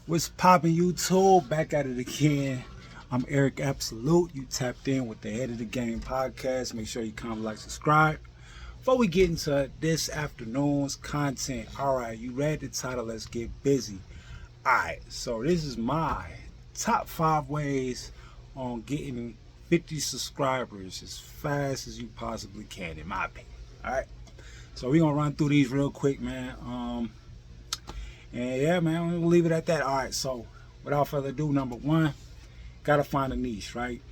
What's poppin' YouTube? Back at it again. I'm Eric Absolute. You tapped in with the Head of the Game podcast. Make sure you comment, like, subscribe. Before we get into this afternoon's content, alright, you read the title, let's get busy. Alright, so this is my top 5 ways on getting 50 subscribers as fast as you possibly can, in my opinion. Alright, so we're gonna run through these real quick, man. And yeah, man, we'll leave it at that. All right, so without further ado, number one, gotta find a niche, right?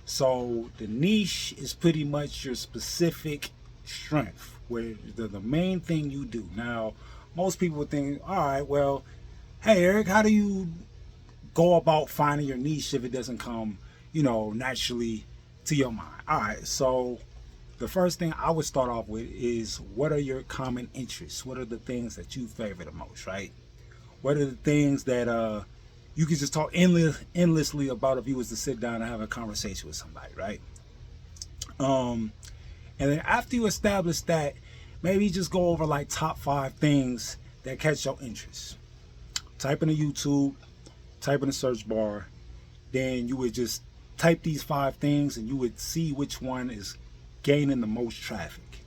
So the niche is pretty much your specific strength, where the main thing you do. Now, most people think, all right, well, hey, Eric, how do you go about finding your niche if it doesn't come, naturally to your mind? All right, so the first thing I would start off with is what are your common interests? What are the things that you favor the most, right? What are the things that you could just talk endlessly about if you was to sit down and have a conversation with somebody, right? And then after you establish that, maybe just go over like top 5 things that catch your interest. Type in the YouTube, type in the search bar, then you would just type these 5 things and you would see which one is gaining the most traffic.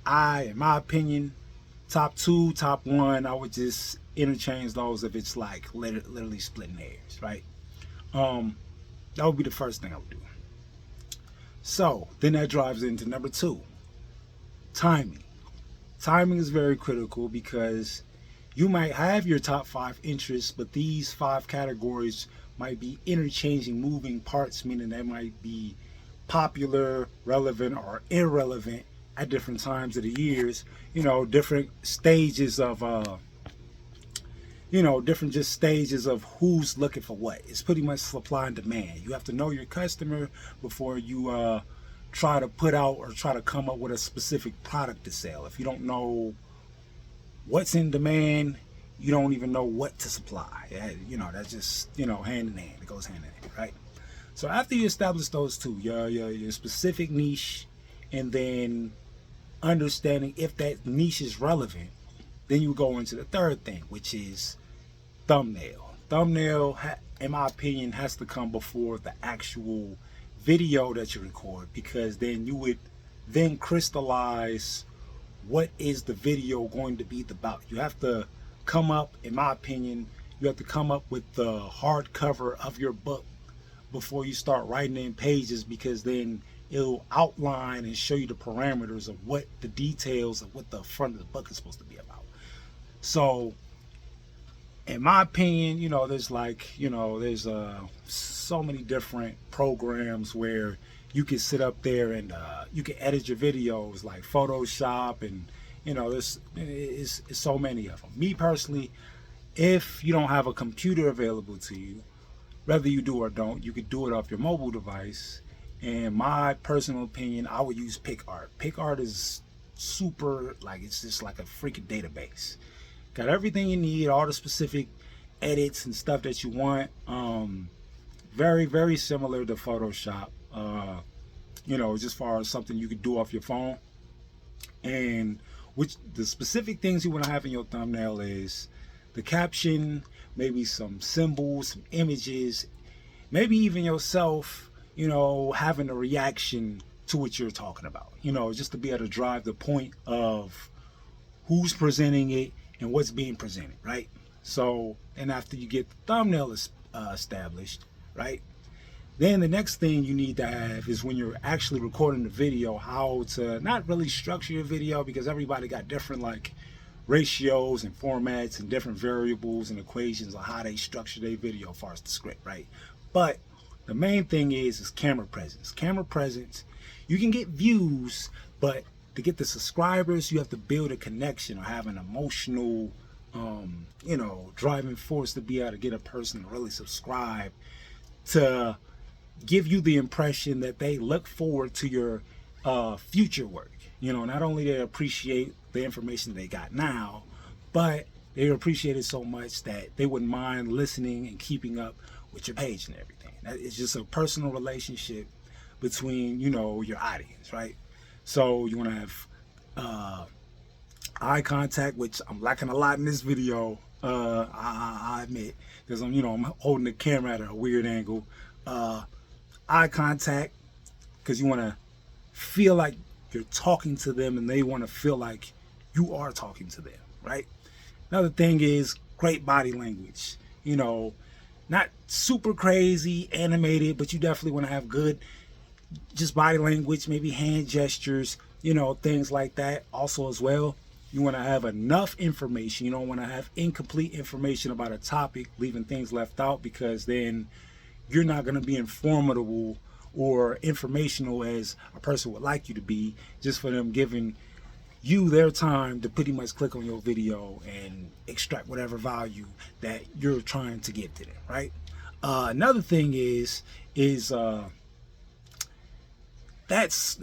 In my opinion, top 2, top 1, I would just interchange those if it's like literally splitting hairs, right? That would be the first thing I would do. So then that drives into number 2, timing. Timing is very critical because you might have your top 5 interests, but these 5 categories might be interchanging moving parts, meaning they might be popular, relevant, or irrelevant at different times of the years. Different stages of different just stages of who's looking for what. It's pretty much supply and demand. You have to know your customer before you try to put out or try to come up with a specific product to sell. If you don't know what's in demand, you don't even know what to supply. That's just hand in hand. It goes hand in hand, right? So after you establish those two, your specific niche, and then understanding if that niche is relevant, then you go into the third thing, which is thumbnail. Thumbnail, in my opinion, has to come before the actual video that you record, because then you would then crystallize what is the video going to be about. You have to come up, in my opinion, you have to come up with the hardcover of your book before you start writing in pages, because then it'll outline and show you the parameters of what the details of what the front of the book is supposed to be about. So in my opinion, there's so many different programs where you can sit up there and you can edit your videos, like Photoshop, and there's so many of them. Me personally, if you don't have a computer available to you, whether you do or don't, you could do it off your mobile device. And my personal opinion, I would use PicArt. PicArt is super, it's just like a freaking database. Got everything you need, all the specific edits and stuff that you want. Very, very similar to Photoshop. Just as far as something you could do off your phone. And which the specific things you want to have in your thumbnail is the caption, maybe some symbols, some images, maybe even yourself, having a reaction to what you're talking about, just to be able to drive the point of who's presenting it and what's being presented, right? So, and after you get the thumbnail established, right, then the next thing you need to have is, when you're actually recording the video, how to not really structure your video, because everybody got different ratios and formats and different variables and equations on how they structure their video as far as the script, right? But the main thing is camera presence. Camera presence, you can get views, but to get the subscribers, you have to build a connection or have an emotional, driving force to be able to get a person to really subscribe, to give you the impression that they look forward to your future work. Not only they appreciate the information they got now, but they appreciate it so much that they wouldn't mind listening and keeping up with your page and everything. It's just a personal relationship between, your audience, right? So you want to have eye contact, which I'm lacking a lot in this video. I admit, because I'm holding the camera at a weird angle. Eye contact, because you want to feel like you're talking to them and they want to feel like you are talking to them, right? Another thing is great body language. Not super crazy animated, but you definitely want to have good just body language, maybe hand gestures, things like that. Also, as well, you want to have enough information. You don't want to have incomplete information about a topic, leaving things left out, because then you're not going to be informative or informational as a person would like you to be, just for them giving you their time to pretty much click on your video and extract whatever value that you're trying to give to them, right? Another thing is that's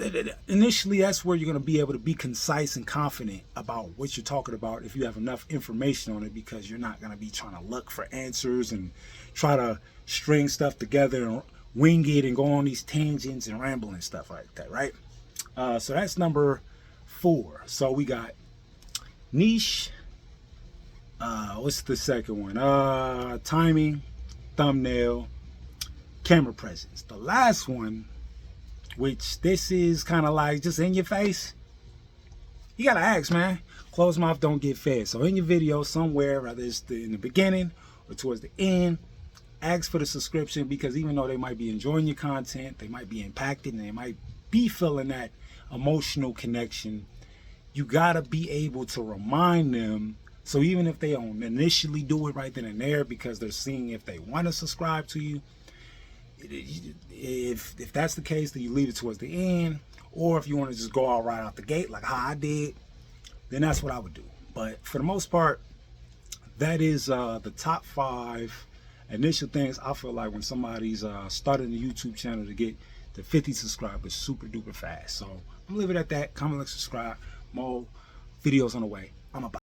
initially, that's where you're going to be able to be concise and confident about what you're talking about if you have enough information on it, because you're not going to be trying to look for answers and try to string stuff together and wing it and go on these tangents and ramble and stuff like that, right? So that's number 4. So we got niche. What's the second one? Timing, thumbnail, camera presence. The last one, which this is kind of like just in your face, you gotta ask, man. Closed mouth don't get fed. So in your video somewhere, whether it's in the beginning or towards the end, ask for the subscription, because even though they might be enjoying your content, they might be impacted, and they might be feeling that emotional connection, you gotta be able to remind them. So even if they don't initially do it right then and there, because they're seeing if they want to subscribe to you, if that's the case, then you leave it towards the end. Or if you want to just go out right out the gate like how I did, then that's what I would do. But for the most part, that is the top 5 initial things I feel like when somebody's starting a YouTube channel to get to 50 subscribers super duper fast. So I'm gonna leave it at that. Comment, like, subscribe. More videos on the way. I'm about